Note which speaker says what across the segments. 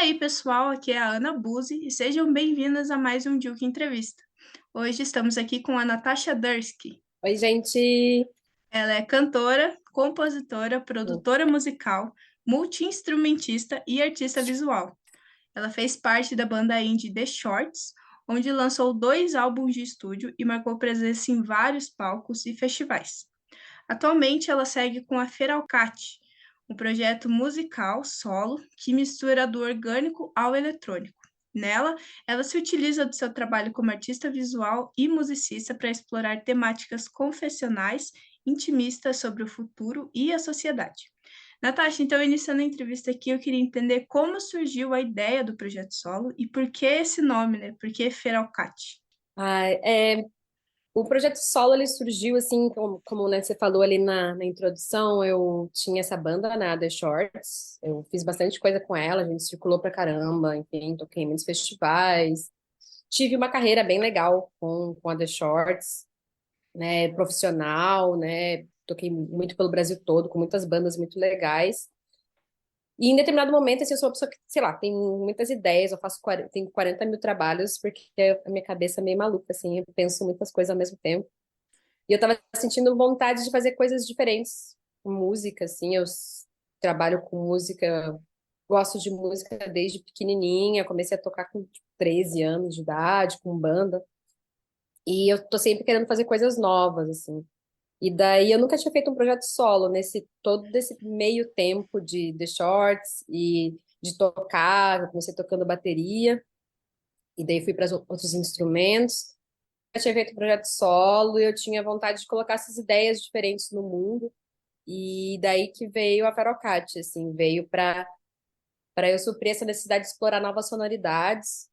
Speaker 1: aí, pessoal, aqui é a Ana Buzzi e sejam bem-vindas a mais um Duke Entrevista. Hoje estamos aqui com a Natasha Dursky.
Speaker 2: Oi, gente.
Speaker 1: Ela é cantora, compositora, produtora musical, multi-instrumentista e artista visual. Ela fez parte da banda indie The Shorts, onde lançou 2 álbuns de estúdio e marcou presença em vários palcos e festivais. Atualmente, ela segue com a Feralcate, um projeto musical solo que mistura do orgânico ao eletrônico. Nela, ela se utiliza do seu trabalho como artista visual e musicista para explorar temáticas confessionais, intimistas sobre o futuro e a sociedade. Natasha, então, iniciando a entrevista aqui, eu queria entender como surgiu a ideia do projeto solo e por que esse nome, né? Por que Feralcate?
Speaker 2: Ai, o projeto solo ele surgiu assim, como né, você falou ali na introdução, eu tinha essa banda, né, The Shorts, eu fiz bastante coisa com ela, a gente circulou pra caramba, enfim, toquei em muitos festivais, tive uma carreira bem legal com a The Shorts, né, profissional, né, toquei muito pelo Brasil todo, com muitas bandas muito legais. E em determinado momento, assim, eu sou uma pessoa que, sei lá, tem muitas ideias, eu faço 40, tenho 40 mil trabalhos, porque a minha cabeça é meio maluca, assim, eu penso muitas coisas ao mesmo tempo. E eu tava sentindo vontade de fazer coisas diferentes, com música, assim, trabalho com música, gosto de música desde pequenininha, comecei a tocar com tipo, 13 anos de idade, com banda, e eu tô sempre querendo fazer coisas novas, assim. E daí eu nunca tinha feito um projeto solo nesse todo esse meio tempo de The Shorts e de tocar, eu comecei tocando bateria e daí fui para outros instrumentos. Eu tinha feito um projeto solo e eu tinha vontade de colocar essas ideias diferentes no mundo. E daí que veio a Ferocate, assim, veio para eu suprir essa necessidade de explorar novas sonoridades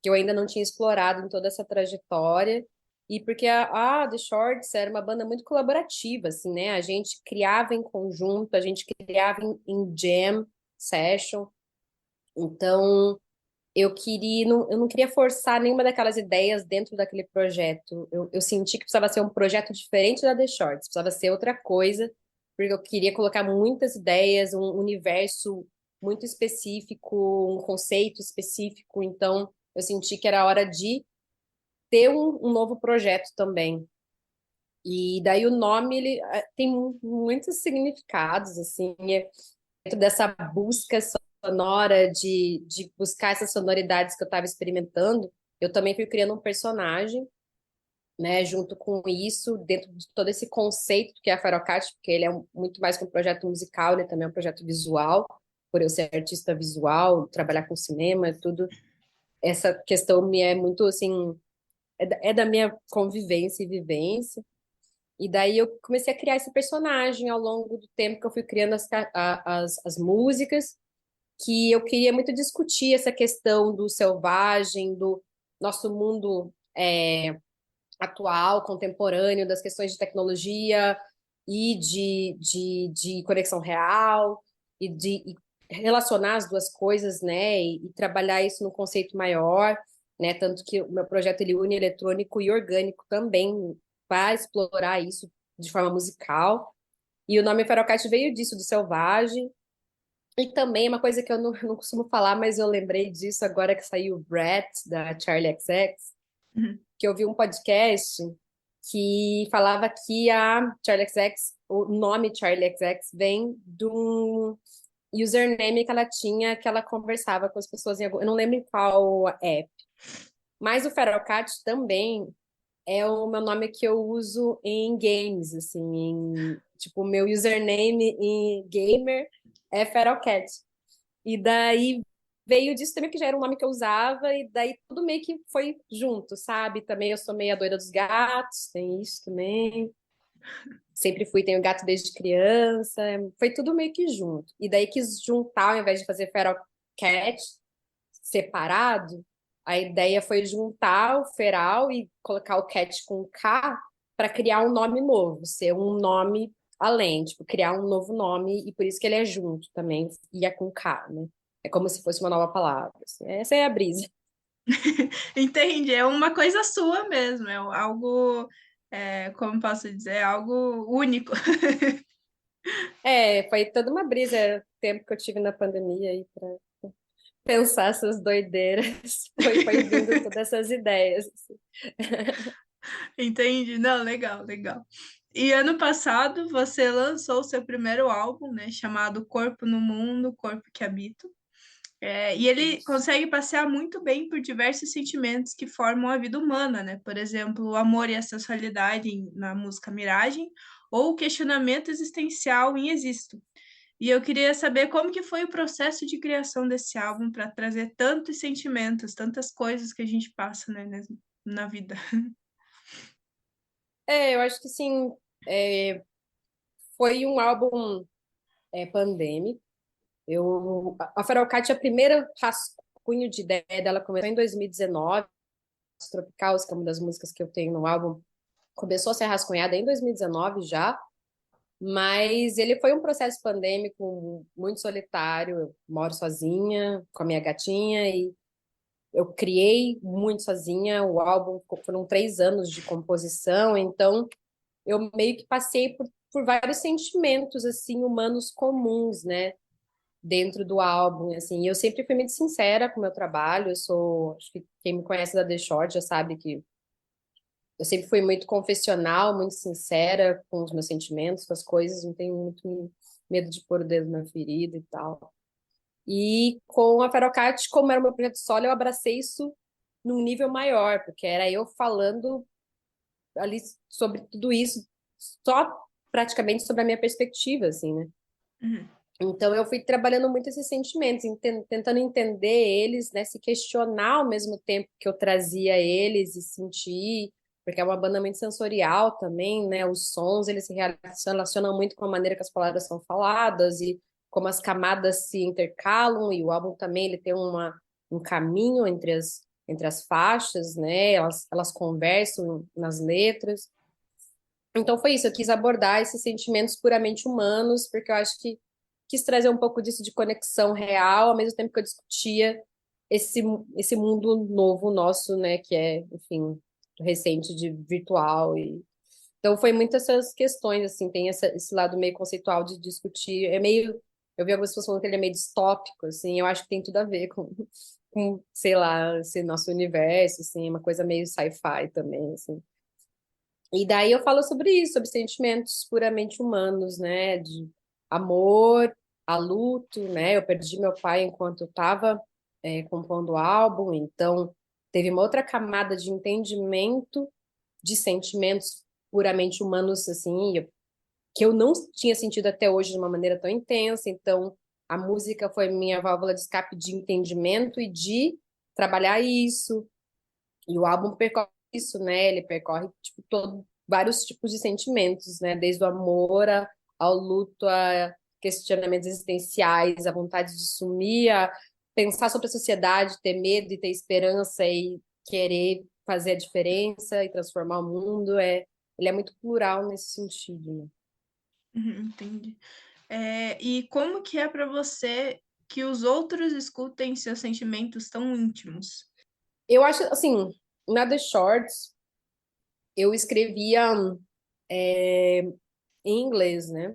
Speaker 2: que eu ainda não tinha explorado em toda essa trajetória. E porque a The Shorts era uma banda muito colaborativa, assim, né? A gente criava em conjunto, a gente criava em jam session. Então, eu não queria forçar nenhuma daquelas ideias dentro daquele projeto. Eu senti que precisava ser um projeto diferente da The Shorts, precisava ser outra coisa, porque eu queria colocar muitas ideias, um universo muito específico, um conceito específico. Então, eu senti que era hora de ter um novo projeto também. E daí o nome ele tem muitos significados assim, dentro dessa busca sonora de buscar essas sonoridades que eu estava experimentando. Eu também fui criando um personagem, né, junto com isso, dentro de todo esse conceito que é a Farocate, porque ele é muito mais que um projeto musical, ele também é um projeto visual, por eu ser artista visual, trabalhar com cinema, tudo. Essa questão me é muito assim, é da minha convivência e vivência. E daí eu comecei a criar esse personagem ao longo do tempo que eu fui criando as músicas, que eu queria muito discutir essa questão do selvagem, do nosso mundo atual, contemporâneo, das questões de tecnologia e de conexão real, e relacionar as duas coisas, né, e trabalhar isso num conceito maior, né, tanto que o meu projeto ele une eletrônico e orgânico também para explorar isso de forma musical. E o nome Ferocate veio disso, do selvagem. E também uma coisa que eu não costumo falar, mas eu lembrei disso agora que saiu o Brat, da Charlie XX,
Speaker 1: Uhum.
Speaker 2: que eu vi um podcast que falava que a Charlie XX, o nome Charlie XX vem de um username que ela tinha, que ela conversava com as pessoas em algum, eu não lembro em qual app. Mas o Feralcat também é o meu nome que eu uso em games, assim, tipo, o meu username em gamer é Feralcat. E daí veio disso também, que já era um nome que eu usava, e daí tudo meio que foi junto, sabe? Também eu sou meio a doida dos gatos, tem isso também. Sempre fui, tenho gato desde criança, foi tudo meio que junto. E daí quis juntar, ao invés de fazer Feral Cat separado, a ideia foi juntar o feral e colocar o cat com K para criar um nome novo, ser um nome além, tipo, criar um novo nome, e por isso que ele é junto também, e é com K, né? É como se fosse uma nova palavra, assim. Essa é a brisa.
Speaker 1: Entendi, é uma coisa sua mesmo, é algo, como posso dizer, algo único.
Speaker 2: É, foi toda uma brisa o tempo que eu tive na pandemia aí pensar essas doideiras, foi vindo todas essas ideias, assim.
Speaker 1: Entendi. Não, legal, legal. E ano passado você lançou o seu primeiro álbum, né, chamado Corpo no Mundo, Corpo que Habito. E ele
Speaker 2: Isso.
Speaker 1: consegue passear muito bem por diversos sentimentos que formam a vida humana, né? Por exemplo, o amor e a sensualidade na música Miragem, ou o questionamento existencial em Existo. E eu queria saber como que foi o processo de criação desse álbum para trazer tantos sentimentos, tantas coisas que a gente passa, né, na vida.
Speaker 2: Eu acho que sim, foi um álbum pandêmico. A Farol Kat, a primeira rascunho de ideia dela começou em 2019, Tropicals, que é uma das músicas que eu tenho no álbum, começou a ser rascunhada em 2019 já, mas ele foi um processo pandêmico muito solitário. Eu moro sozinha com a minha gatinha e eu criei muito sozinha. O álbum foram 3 anos de composição, então eu meio que passei por vários sentimentos assim humanos comuns, né? Dentro do álbum, assim. Eu sempre fui muito sincera com o meu trabalho. Acho que quem me conhece da The Short já sabe que eu sempre fui muito confessional, muito sincera com os meus sentimentos, com as coisas, não tenho muito medo de pôr o dedo na ferida e tal. E com a Ferocate, como era o meu projeto solo, eu abracei isso num nível maior, porque era eu falando ali sobre tudo isso, só praticamente sobre a minha perspectiva, assim, né?
Speaker 1: Uhum.
Speaker 2: Então eu fui trabalhando muito esses sentimentos, tentando entender eles, né, se questionar ao mesmo tempo que eu trazia eles e sentir, porque é uma banda muito sensorial também, né? Os sons, eles se relacionam muito com a maneira que as palavras são faladas e como as camadas se intercalam, e o álbum também ele tem um caminho entre as faixas, né? Elas conversam nas letras. Então foi isso, eu quis abordar esses sentimentos puramente humanos, porque eu acho que quis trazer um pouco disso de conexão real, ao mesmo tempo que eu discutia esse, esse mundo novo nosso, né, que é, enfim, recente de virtual. Então foi muitas essas questões, assim, tem esse lado meio conceitual de discutir, eu vi algumas pessoas falando que ele é meio distópico, assim, eu acho que tem tudo a ver com, sei lá, esse nosso universo, assim, uma coisa meio sci-fi também, assim. E daí eu falo sobre isso, sobre sentimentos puramente humanos, né? De amor, a luto, né? Eu perdi meu pai enquanto eu estava compondo o álbum, então teve uma outra camada de entendimento de sentimentos puramente humanos, assim, que eu não tinha sentido até hoje de uma maneira tão intensa. Então a música foi minha válvula de escape de entendimento e de trabalhar isso. E o álbum percorre isso, né? Ele percorre tipo vários tipos de sentimentos, né? Desde o amor ao luto, a questionamentos existenciais, a vontade de sumir, a pensar sobre a sociedade, ter medo e ter esperança e querer fazer a diferença e transformar o mundo. Ele é muito plural nesse sentido, né?
Speaker 1: Uhum, entendi. E como que é para você que os outros escutem seus sentimentos tão íntimos?
Speaker 2: Eu acho, assim, na The Shorts, eu escrevia é, em inglês, né?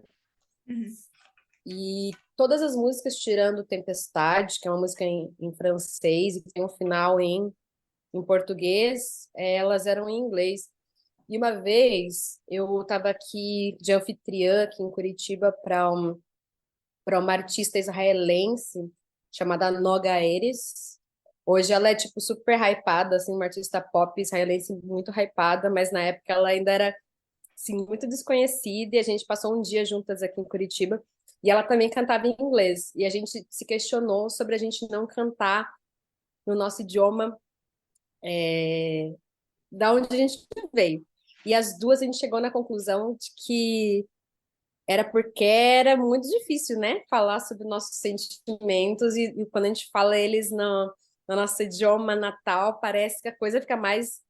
Speaker 1: Uhum,
Speaker 2: E todas as músicas, tirando Tempestade, que é uma música em francês e que tem um final em português, elas eram em inglês. E uma vez eu estava aqui de anfitriã aqui em Curitiba para uma artista israelense chamada Noga Eres. Hoje ela é tipo super hypada, assim, uma artista pop israelense muito hypada, mas na época ela ainda era sim, muito desconhecida, e a gente passou um dia juntas aqui em Curitiba, e ela também cantava em inglês, e a gente se questionou sobre a gente não cantar no nosso idioma, da onde a gente veio. E as duas a gente chegou na conclusão de que era porque era muito difícil, né, falar sobre nossos sentimentos, e quando a gente fala eles no nosso idioma natal, parece que a coisa fica mais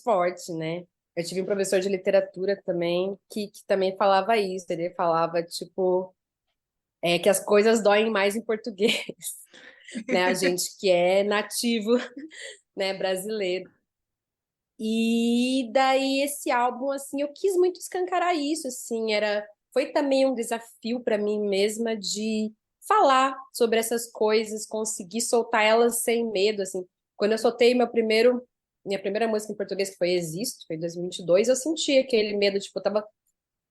Speaker 2: forte, né? Eu tive um professor de literatura também que também falava isso. Ele falava, tipo, que as coisas doem mais em português, né? A gente que é nativo, né, brasileiro. E daí esse álbum, assim, eu quis muito escancarar isso, assim, foi também um desafio para mim mesma de falar sobre essas coisas, conseguir soltar elas sem medo, assim. Quando eu soltei minha primeira música em português, que foi Existo, foi em 2022, eu senti aquele medo, tipo,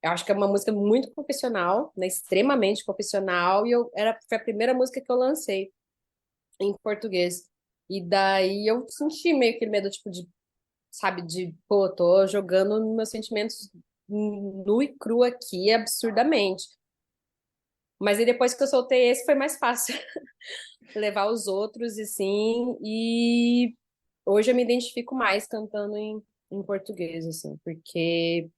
Speaker 2: eu acho que é uma música muito profissional, né, extremamente profissional, e foi a primeira música que eu lancei em português. E daí eu senti meio que medo, tipo, sabe, pô, tô jogando meus sentimentos nu e cru aqui, absurdamente. Mas aí depois que eu soltei esse, foi mais fácil levar os outros, assim, e hoje eu me identifico mais cantando em português, assim, porque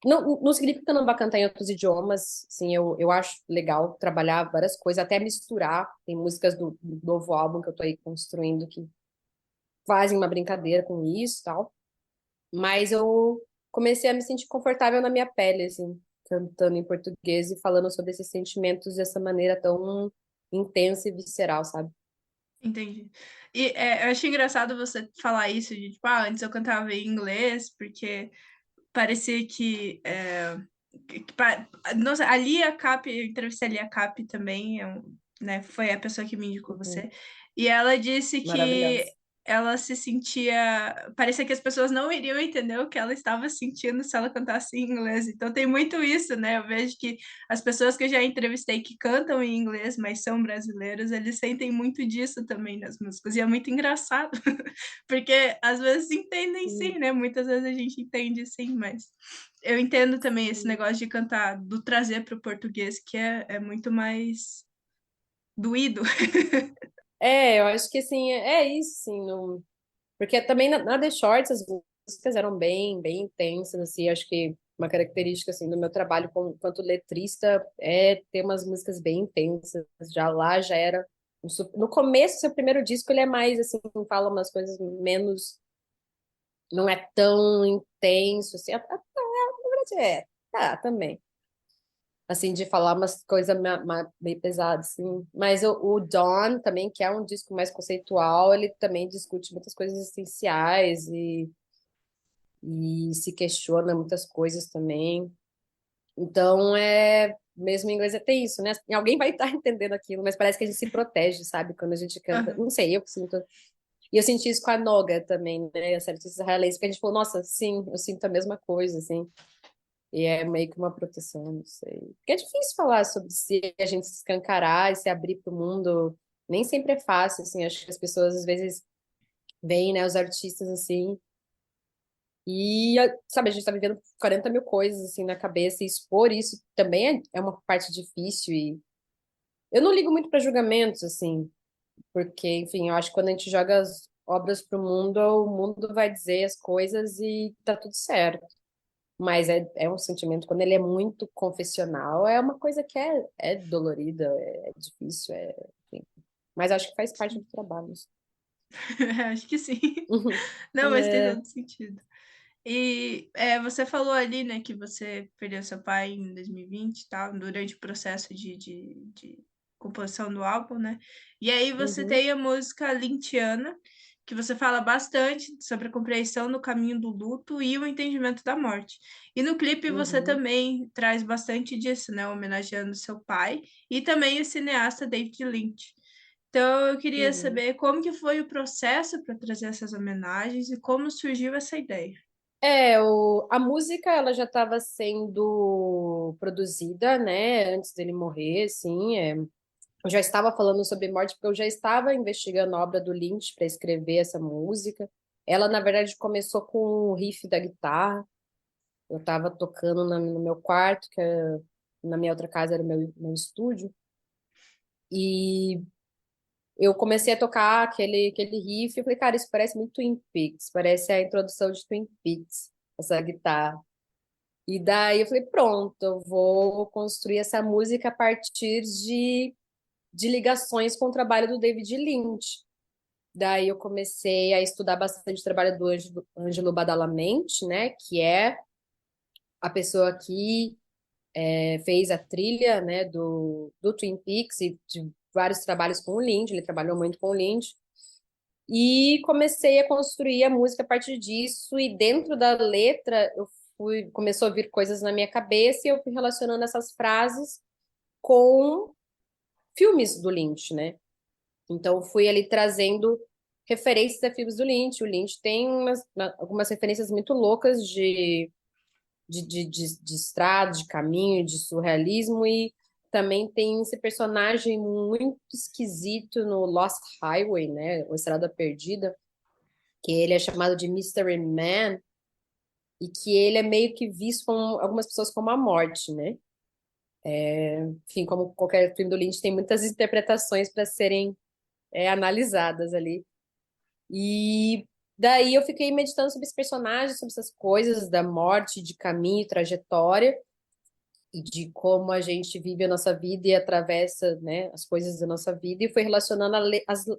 Speaker 2: não significa que eu não vá cantar em outros idiomas, assim, eu acho legal trabalhar várias coisas, até misturar, tem músicas do novo álbum que eu tô aí construindo que fazem uma brincadeira com isso e tal, mas eu comecei a me sentir confortável na minha pele, assim, cantando em português e falando sobre esses sentimentos dessa maneira tão intensa e visceral, sabe?
Speaker 1: Entendi. E eu acho engraçado você falar isso de, tipo, antes eu cantava em inglês, porque parecia nossa, a Lia Cap, eu entrevistei a Lia Cap também, né, foi a pessoa que me indicou
Speaker 2: Uhum.
Speaker 1: você, e ela disse que
Speaker 2: Maravilhosa.
Speaker 1: ela se sentia, parecia que as pessoas não iriam entender o que ela estava sentindo se ela cantasse em inglês, então tem muito isso, né, eu vejo que as pessoas que eu já entrevistei que cantam em inglês, mas são brasileiros, eles sentem muito disso também nas músicas, e é muito engraçado, porque às vezes entendem
Speaker 2: Sim,
Speaker 1: sim, né, muitas vezes a gente entende sim, mas eu entendo também esse
Speaker 2: sim.
Speaker 1: negócio de cantar, do trazer para o português, que é muito mais doído.
Speaker 2: Eu acho que assim, é isso, assim, não... porque também na The Shorts as músicas eram bem intensas, assim, acho que uma característica, assim, do meu trabalho enquanto letrista é ter umas músicas bem intensas, já lá já era, no começo, seu primeiro disco, ele é mais, assim, fala umas coisas menos, não é tão intenso, assim, na verdade tá, também. Assim, de falar umas coisas meio pesadas, assim. Mas o Dawn também, que é um disco mais conceitual, ele também discute muitas coisas essenciais e se questiona muitas coisas também. Então, mesmo em inglês tem isso, né? Alguém vai estar entendendo aquilo, mas parece que a gente se protege, sabe? Quando a gente canta.
Speaker 1: Aham.
Speaker 2: Não sei, eu sinto. E eu senti isso com a Noga também, né? Essa artista israelense, que a gente falou, nossa, sim, eu sinto a mesma coisa, assim. E é meio que uma proteção, não sei. Porque é difícil falar sobre se a gente se escancarar e se abrir para o mundo. Nem sempre é fácil, assim. Acho que as pessoas às vezes veem, né, os artistas assim. E, sabe, a gente tá vivendo 40 mil coisas assim na cabeça e expor isso também é uma parte difícil. E eu não ligo muito para julgamentos, assim, porque, enfim, eu acho que quando a gente joga as obras para o mundo vai dizer as coisas e tá tudo certo. Mas é um sentimento, quando ele é muito confessional, é uma coisa que é dolorida, é difícil, enfim. Mas acho que faz parte do trabalho.
Speaker 1: Acho que sim.
Speaker 2: Uhum.
Speaker 1: Não, mas tem
Speaker 2: É,
Speaker 1: todo sentido. E você falou ali, né, que você perdeu seu pai em 2020 e tal, durante o processo de composição do álbum, né? E aí você
Speaker 2: uhum,
Speaker 1: tem a música Lintiana, que você fala bastante sobre a compreensão do caminho do luto e o entendimento da morte. E no clipe você
Speaker 2: uhum,
Speaker 1: também traz bastante disso, né? Homenageando seu pai e também o cineasta David Lynch. Então, eu queria
Speaker 2: uhum.
Speaker 1: saber como que foi o processo para trazer essas homenagens e como surgiu essa ideia.
Speaker 2: A música ela já estava sendo produzida, né, antes dele morrer, assim. Eu já estava falando sobre morte porque eu já estava investigando a obra do Lynch para escrever essa música. Ela, na verdade, começou com o riff da guitarra. Eu estava tocando no meu quarto, na minha outra casa era o meu estúdio, e eu comecei a tocar aquele riff. Eu falei, cara, isso parece muito Twin Peaks, parece a introdução de Twin Peaks, essa guitarra. E daí eu falei, pronto, eu vou construir essa música a partir de ligações com o trabalho do David Lynch. Daí eu comecei a estudar bastante o trabalho do Ângelo Badalamenti, né, que é a pessoa que fez a trilha, né, do Twin Peaks e de vários trabalhos com o Lynch, ele trabalhou muito com o Lynch, e comecei a construir a música a partir disso, e dentro da letra começou a vir coisas na minha cabeça, e eu fui relacionando essas frases com filmes do Lynch, né? Então, eu fui ali trazendo referências a filmes do Lynch. O Lynch tem algumas referências muito loucas de estrada, de caminho, de surrealismo, e também tem esse personagem muito esquisito no Lost Highway, né? O Estrada Perdida, que ele é chamado de Mystery Man, e que ele é meio que visto por algumas pessoas como a morte, né? Enfim, como qualquer filme do Lynch, tem muitas interpretações para serem analisadas ali. E daí eu fiquei meditando sobre esse personagem, sobre essas coisas da morte, de caminho, trajetória, e de como a gente vive a nossa vida e atravessa, né, as coisas da nossa vida, e foi relacionando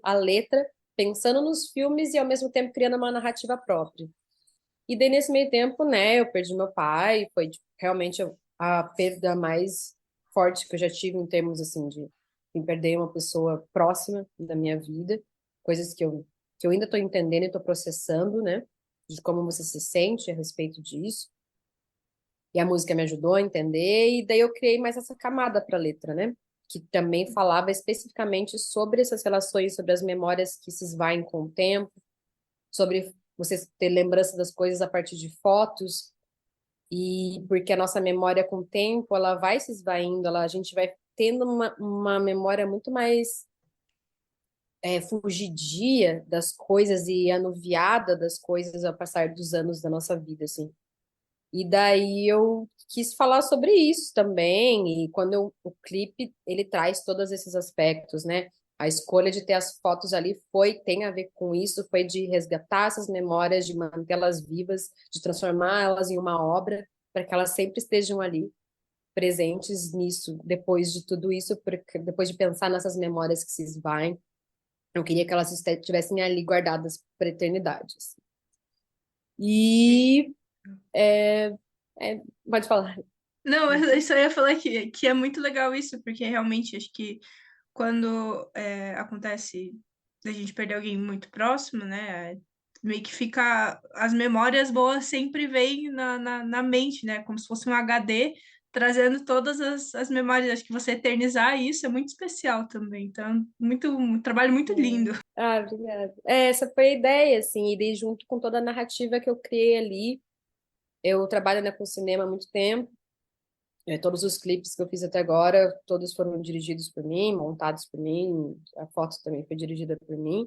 Speaker 2: a letra, pensando nos filmes e ao mesmo tempo criando uma narrativa própria. E daí nesse meio tempo, né, eu perdi meu pai, foi tipo, realmente a perda mais forte que eu já tive em termos assim de perder uma pessoa próxima da minha vida, coisas que eu ainda estou entendendo e estou processando, né, de como você se sente a respeito disso. E a música me ajudou a entender, e daí eu criei mais essa camada para a letra, né? Que também falava especificamente sobre essas relações, sobre as memórias que se esvaem com o tempo, sobre você ter lembrança das coisas a partir de fotos, e porque a nossa memória com o tempo, ela vai se esvaindo, a gente vai tendo uma memória muito mais fugidia das coisas e anuviada das coisas ao passar dos anos da nossa vida, assim. E daí eu quis falar sobre isso também, e o clipe, ele traz todos esses aspectos, né? A escolha de ter as fotos ali tem a ver com isso, foi de resgatar essas memórias, de mantê-las vivas, de transformá-las em uma obra, para que elas sempre estejam ali, presentes nisso, depois de tudo isso, porque depois de pensar nessas memórias que se esvaem, eu queria que elas estivessem ali guardadas para a eternidade, assim. E é, pode falar.
Speaker 1: Não, eu só ia falar que é muito legal isso, porque realmente acho que quando acontece da gente perder alguém muito próximo, né? Meio que fica. As memórias boas sempre vêm na mente, né? Como se fosse um HD, trazendo todas as memórias. Acho que você eternizar isso é muito especial também. Então, um trabalho muito lindo.
Speaker 2: Obrigada. Essa foi a ideia, assim, e daí junto com toda a narrativa que eu criei ali, eu trabalho, né, com cinema há muito tempo, todos os clipes que eu fiz até agora, todos foram dirigidos por mim, montados por mim, a foto também foi dirigida por mim,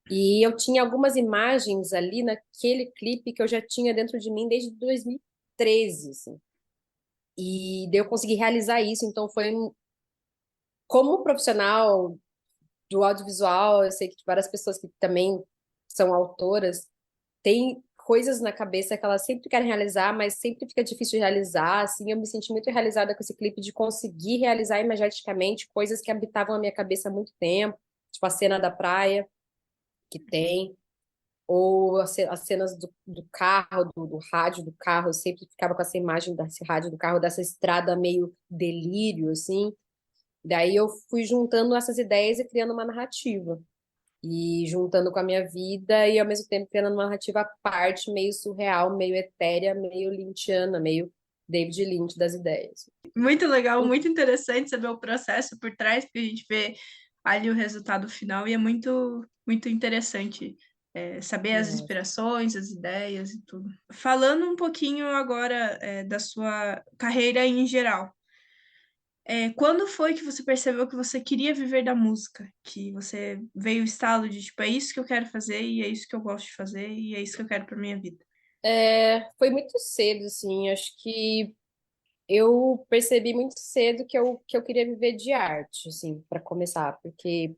Speaker 2: e eu tinha algumas imagens ali naquele clipe que eu já tinha dentro de mim desde 2013, assim, e daí eu consegui realizar isso, então como profissional do audiovisual, eu sei que várias pessoas que também são autoras têm coisas na cabeça que elas sempre querem realizar, mas sempre fica difícil de realizar. Assim, eu me senti muito realizada com esse clipe de conseguir realizar imageticamente coisas que habitavam a minha cabeça há muito tempo, tipo a cena da praia que tem, ou as cenas do carro, do rádio do carro, eu sempre ficava com essa imagem desse rádio do carro, dessa estrada meio delírio, assim. Daí eu fui juntando essas ideias e criando uma narrativa. E juntando com a minha vida e ao mesmo tempo criando uma narrativa à parte, meio surreal, meio etérea, meio lynchiana, meio David Lynch das ideias.
Speaker 1: Muito legal, muito interessante saber o processo por trás, porque a gente vê ali o resultado final e é muito interessante saber as
Speaker 2: Nossa.
Speaker 1: inspirações, as ideias e tudo. Falando um pouquinho agora da sua carreira em geral, quando foi que você percebeu que você queria viver da música? Que você veio o estalo de, tipo, é isso que eu quero fazer e é isso que eu gosto de fazer e é isso que eu quero para minha vida?
Speaker 2: Foi muito cedo, assim, acho que eu percebi muito cedo que eu queria viver de arte, assim, para começar, porque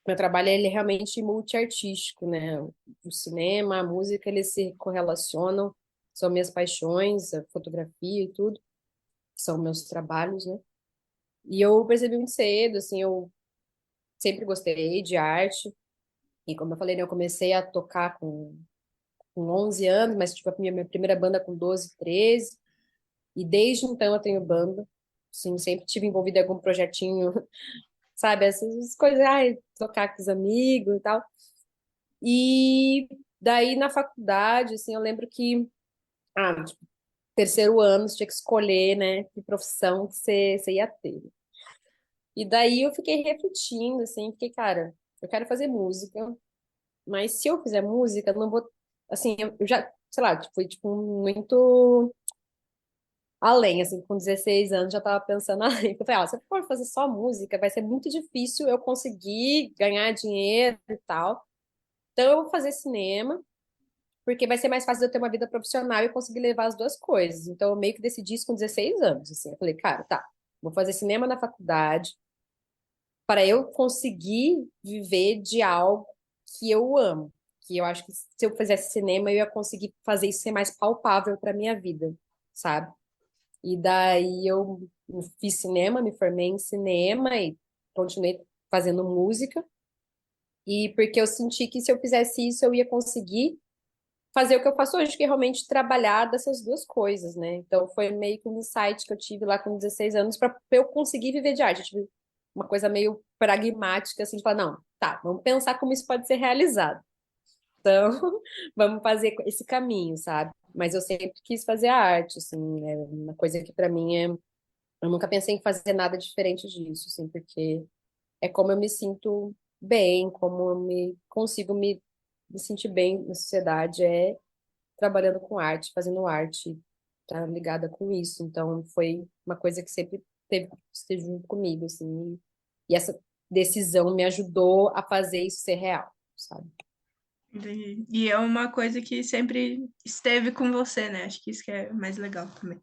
Speaker 2: meu trabalho ele é realmente multiartístico, né? O cinema, a música, eles se correlacionam, são minhas paixões, a fotografia e tudo, são meus trabalhos, né? E eu percebi muito cedo, assim, eu sempre gostei de arte. E como eu falei, né, eu comecei a tocar com 11 anos, mas tipo, a minha primeira banda com 12, 13. E desde então eu tenho banda. Assim, sempre tive envolvida em algum projetinho, sabe? Essas coisas, ai, tocar com os amigos e tal. E daí na faculdade, assim, eu lembro que, tipo, terceiro ano, você tinha que escolher, né, que profissão que você ia ter. E daí eu fiquei refletindo, assim, fiquei, cara, eu quero fazer música, mas se eu fizer música, eu não vou, assim, eu já, sei lá, tipo, foi, tipo, muito além, assim, com 16 anos já tava pensando além. Eu falei, se eu for fazer só música, vai ser muito difícil eu conseguir ganhar dinheiro e tal. Então eu vou fazer cinema, porque vai ser mais fácil de eu ter uma vida profissional e conseguir levar as duas coisas. Então eu meio que decidi isso com 16 anos, assim. Eu falei, cara, tá, vou fazer cinema na faculdade para eu conseguir viver de algo que eu amo. Que eu acho que se eu fizesse cinema, eu ia conseguir fazer isso ser mais palpável para minha vida, sabe? E daí eu fiz cinema, me formei em cinema e continuei fazendo música. E porque eu senti que se eu fizesse isso, eu ia conseguir fazer o que eu faço hoje, que é realmente trabalhar dessas duas coisas, né? Então foi meio que um insight que eu tive lá com 16 anos para eu conseguir viver de arte. Eu tive uma coisa meio pragmática, assim, de falar, não, tá, vamos pensar como isso pode ser realizado. Então, vamos fazer esse caminho, sabe? Mas eu sempre quis fazer arte, assim, é uma coisa que para mim é. Eu nunca pensei em fazer nada diferente disso, assim, porque é como eu me sinto bem, como eu consigo me sentir bem na sociedade, é trabalhando com arte, fazendo arte, tá ligada com isso. Então, foi uma coisa que sempre teve que esteja junto comigo, assim, e essa decisão me ajudou a fazer isso ser real, sabe?
Speaker 1: Entendi. E é uma coisa que sempre esteve com você, né? Acho que isso que é mais legal também.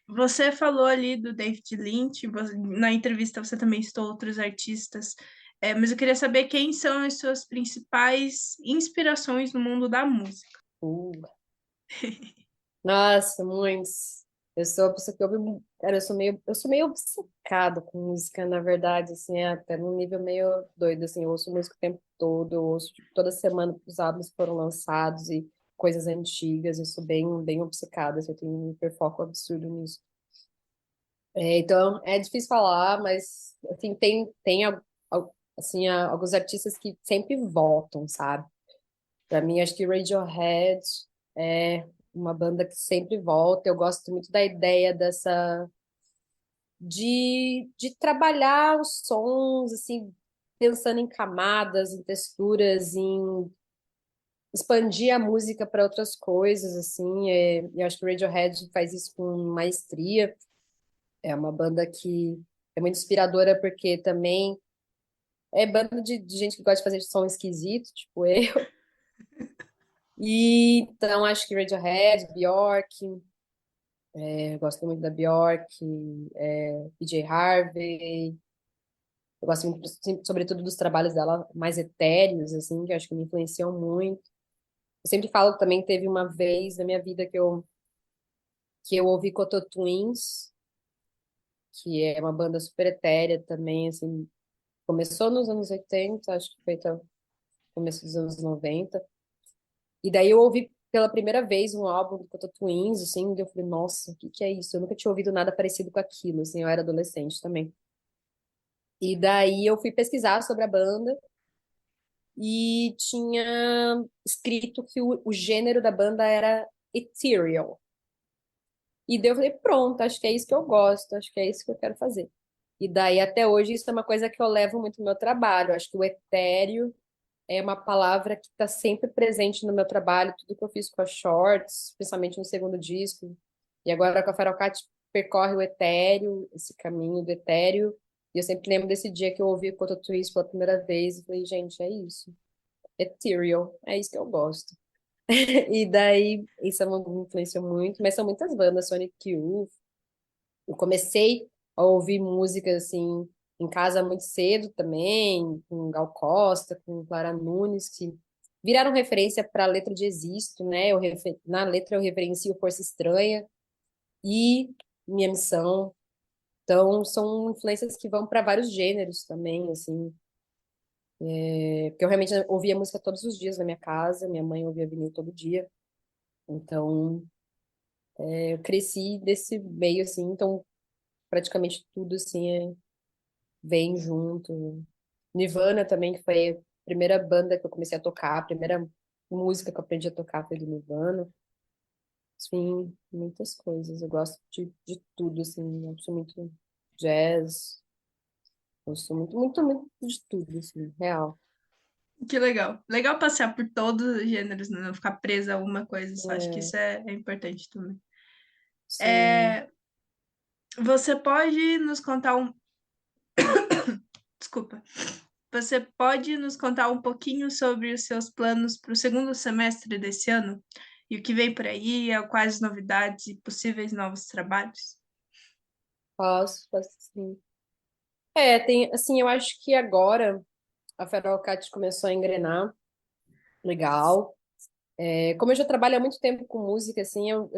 Speaker 1: Você falou ali do David Lynch, na entrevista você também citou outros artistas, mas eu queria saber quem são as suas principais inspirações no mundo da música.
Speaker 2: Uh, Nossa, muitos. Eu sou a pessoa que ouve, cara, eu sou meio obcecada com música, na verdade, assim, até num nível meio doido, assim, eu ouço música o tempo todo, eu ouço, tipo, toda semana os álbuns foram lançados e coisas antigas, eu sou bem obcecada, assim, eu tenho um hiperfoco absurdo nisso. Então, é difícil falar, mas, assim, tem assim, alguns artistas que sempre voltam, sabe? Pra mim, acho que Radiohead é uma banda que sempre volta. Eu gosto muito da ideia de trabalhar os sons, assim, pensando em camadas, em texturas, em expandir a música para outras coisas, assim. Eu acho que Radiohead faz isso com maestria. É uma banda que é muito inspiradora porque também é banda de gente que gosta de fazer som esquisito, tipo eu. E então acho que Radiohead, Bjork, eu gosto muito da Bjork, PJ Harvey. Eu gosto muito, sobretudo, dos trabalhos dela mais etéreos, assim, que eu acho que me influenciam muito. Eu sempre falo que também teve uma vez na minha vida que eu ouvi Cocteau Twins, que é uma banda super etérea também, assim, começou nos anos 80, acho que foi até o começo dos anos 90. E daí eu ouvi pela primeira vez um álbum do Cocteau Twins, assim, e eu falei, nossa, o que que é isso? Eu nunca tinha ouvido nada parecido com aquilo, assim, eu era adolescente também. E daí eu fui pesquisar sobre a banda e tinha escrito que o gênero da banda era ethereal. E daí eu falei, pronto, acho que é isso que eu gosto, acho que é isso que eu quero fazer. E daí até hoje isso é uma coisa que eu levo muito no meu trabalho. Acho que o etéreo é uma palavra que está sempre presente no meu trabalho, tudo que eu fiz com a Shorts, principalmente no segundo disco. E agora com a Farol Cat percorre o etéreo, esse caminho do etéreo. E eu sempre lembro desse dia que eu ouvi o Cotto Twist pela primeira vez e falei, gente, é isso. Ethereal, é isso que eu gosto. E daí, isso me influenciou muito, mas são muitas bandas, Sonic Youth. Eu comecei a ouvir música, assim, em casa muito cedo também, com Gal Costa, com Clara Nunes, que viraram referência para a letra de Existo, né? Na letra eu referencio Força Estranha e Minha Missão. Então, são influências que vão para vários gêneros também, assim. Porque eu realmente ouvia música todos os dias na minha casa, minha mãe ouvia vinil todo dia. Então, eu cresci desse meio, assim, então praticamente tudo, assim, vem junto. Nirvana também, que foi a primeira banda que eu comecei a tocar, a primeira música que eu aprendi a tocar foi do Nirvana. Sim, muitas coisas. Eu gosto de tudo, assim, eu sou muito jazz. Gosto muito, muito, muito de tudo, assim, real.
Speaker 1: Que legal. Legal passear por todos os gêneros, né? Não ficar presa a uma coisa só. Acho que
Speaker 2: É,
Speaker 1: isso é importante também.
Speaker 2: sim.
Speaker 1: É, você pode nos contar um. Desculpa. Você pode nos contar um pouquinho sobre os seus planos para o segundo semestre desse ano? E o que vem por aí, quais novidades e possíveis novos trabalhos?
Speaker 2: Posso sim. É, tem, assim, eu acho que agora a Feral Cat começou a engrenar, legal. É, como eu já trabalho há muito tempo com música, assim, eu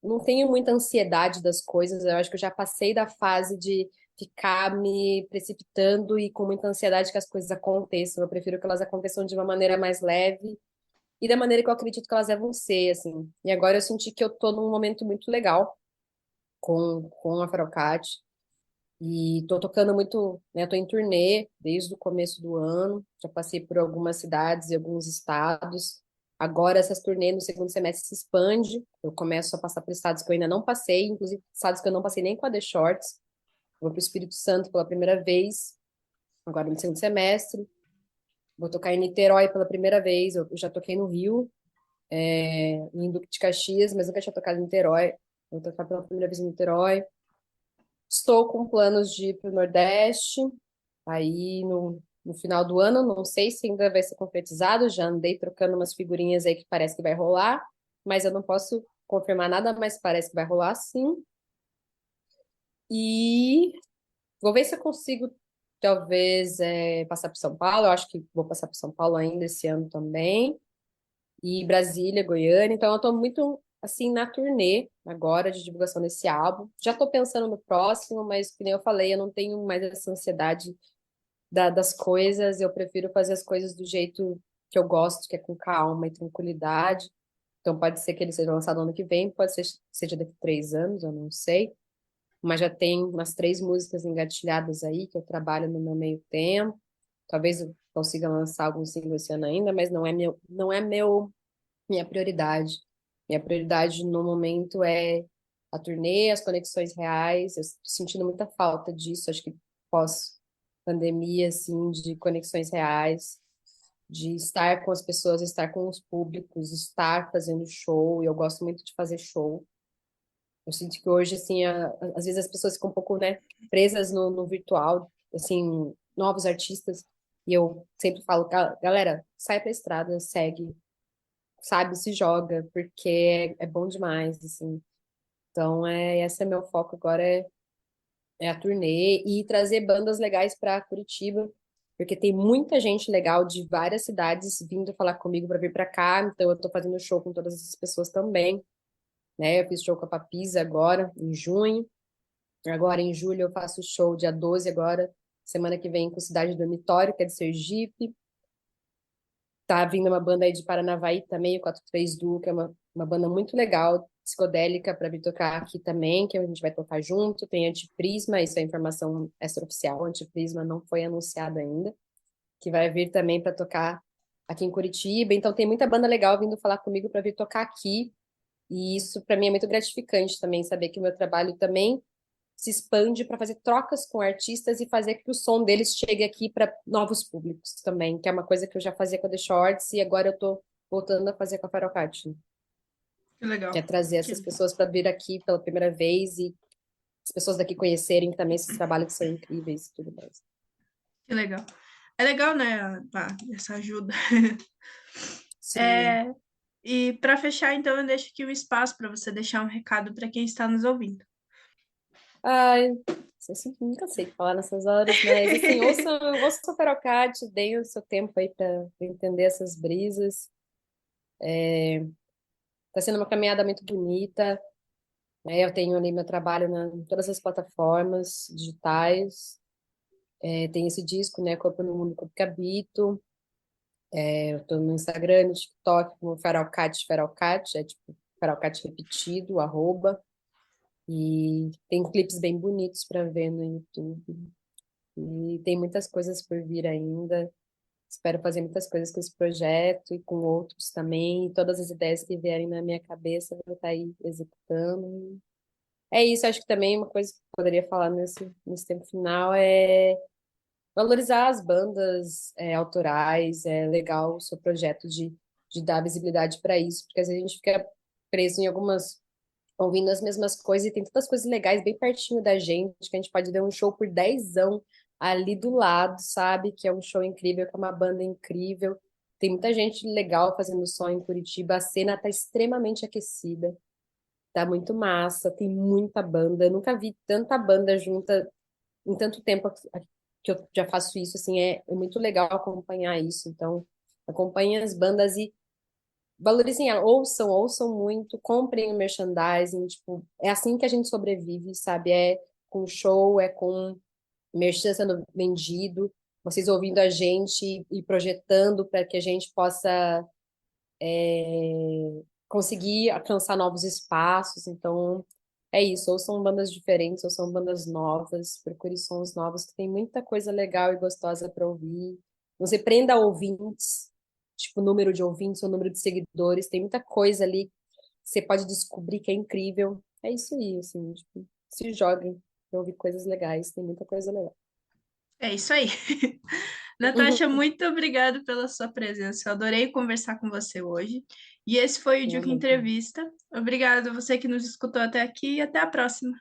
Speaker 2: não tenho muita ansiedade das coisas, eu acho que eu já passei da fase de ficar me precipitando e com muita ansiedade que as coisas aconteçam. Eu prefiro que elas aconteçam de uma maneira mais leve e da maneira que eu acredito que elas devem ser, assim. E agora eu senti que eu tô num momento muito legal com a Feral Cat. E tô tocando muito, né? Tô em turnê desde o começo do ano. Já passei por algumas cidades e alguns estados. Agora essas turnês no segundo semestre se expande. Eu começo a passar por estados que eu ainda não passei, inclusive estados que eu não passei nem com a The Shorts. Vou para o Espírito Santo pela primeira vez, agora no segundo semestre. Vou tocar em Niterói pela primeira vez. Eu já toquei no Rio, em Duque de Caxias, mas nunca tinha tocado em Niterói. Vou tocar pela primeira vez em Niterói. Estou com planos de ir para o Nordeste, aí no final do ano, não sei se ainda vai ser concretizado, já andei trocando umas figurinhas aí que parece que vai rolar, mas eu não posso confirmar nada, mas parece que vai rolar sim. E vou ver se eu consigo, talvez, passar por São Paulo, eu acho que vou passar por São Paulo ainda esse ano também, e Brasília, Goiânia, então eu estou muito, assim, na turnê agora de divulgação desse álbum. Já estou pensando no próximo, mas, como eu falei, eu não tenho mais essa ansiedade das coisas, eu prefiro fazer as coisas do jeito que eu gosto, que é com calma e tranquilidade. Então pode ser que ele seja lançado ano que vem, pode ser que seja daqui a 3 anos, eu não sei. Mas já tem umas 3 músicas engatilhadas aí que eu trabalho no meu meio tempo. Talvez eu consiga lançar algum single esse ano ainda, mas minha prioridade. Minha prioridade no momento é a turnê, as conexões reais. Eu estou sentindo muita falta disso, acho que pós-pandemia, assim, de conexões reais, de estar com as pessoas, estar com os públicos, estar fazendo show. E eu gosto muito de fazer show. Eu sinto que hoje, assim, às vezes as pessoas ficam um pouco, né, presas no virtual, assim, novos artistas. E eu sempre falo, galera, sai pra estrada, segue, sabe, se joga, porque é bom demais, assim. Então, esse é meu foco agora, é a turnê e trazer bandas legais para Curitiba, porque tem muita gente legal de várias cidades vindo falar comigo para vir para cá, então eu tô fazendo show com todas essas pessoas também, né? Eu fiz show com a Papisa agora, em junho, agora em julho eu faço show dia 12 agora, semana que vem com Cidade Dormitório, que é de Sergipe. Tá vindo uma banda aí de Paranavaí também, o 43 Duo, que é uma banda muito legal, psicodélica, para vir tocar aqui também, que a gente vai tocar junto. Tem Antiprisma, isso é informação extraoficial, Antiprisma não foi anunciado ainda, que vai vir também para tocar aqui em Curitiba. Então tem muita banda legal vindo falar comigo para vir tocar aqui. E isso para mim é muito gratificante também, saber que o meu trabalho também se expande para fazer trocas com artistas e fazer que o som deles chegue aqui para novos públicos também, que é uma coisa que eu já fazia com a The Shorts e agora eu tô voltando a fazer com a Farocate, né?
Speaker 1: Que
Speaker 2: Que é
Speaker 1: legal.
Speaker 2: trazer essas
Speaker 1: Que,
Speaker 2: pessoas para vir aqui pela primeira vez e as pessoas daqui conhecerem também esses trabalhos que são incríveis e tudo mais.
Speaker 1: que legal. É legal, né? Essa ajuda.
Speaker 2: Sim.
Speaker 1: É, e para fechar, então, eu deixo aqui um espaço para você deixar um recado para quem está nos ouvindo.
Speaker 2: Ai, eu sempre nunca sei o que falar nessas horas, mas assim, ouçam o Farocate, deem o seu tempo aí para entender essas brisas. Tá sendo uma caminhada muito bonita. Eu tenho ali meu trabalho em todas as plataformas digitais. Tem esse disco, né? Corpo no Mundo, Corpo que Habito. Eu tô no Instagram, no TikTok, como Feralcat, Feralcat, é tipo Feralcat repetido, @. E tem clipes bem bonitos para ver no YouTube. E tem muitas coisas por vir ainda. Espero fazer muitas coisas com esse projeto e com outros também. E todas as ideias que vierem na minha cabeça, eu vou estar aí executando. É isso, acho que também uma coisa que eu poderia falar nesse tempo final é valorizar as bandas autorais, é legal o seu projeto de dar visibilidade para isso, porque às vezes a gente fica preso em algumas, ouvindo as mesmas coisas, e tem tantas coisas legais bem pertinho da gente, que a gente pode ver um show por dezão ali do lado, sabe? Que é um show incrível, que é uma banda incrível. Tem muita gente legal fazendo som em Curitiba, a cena tá extremamente aquecida, tá muito massa, tem muita banda. Eu nunca vi tanta banda junta em tanto tempo que eu já faço isso, assim, é muito legal acompanhar isso. Então, acompanhem as bandas e valorizem ela, ouçam muito, comprem o merchandising, tipo, é assim que a gente sobrevive, sabe? É com show, é com merchan sendo vendido, vocês ouvindo a gente e projetando para que a gente possa conseguir alcançar novos espaços. Então, é isso. Ou são bandas diferentes, ou são bandas novas. Procure sons novos, que tem muita coisa legal e gostosa para ouvir. Você prenda ouvintes, tipo, número de ouvintes ou número de seguidores. Tem muita coisa ali que você pode descobrir que é incrível. É isso aí, assim, tipo, se joguem para ouvir coisas legais. Tem muita coisa legal.
Speaker 1: É isso aí. Natasha, muito obrigada pela sua presença. Eu adorei conversar com você hoje. E esse foi o
Speaker 2: Eu
Speaker 1: Duke
Speaker 2: amei também.
Speaker 1: Entrevista. Obrigada a você que nos escutou até aqui e até a próxima.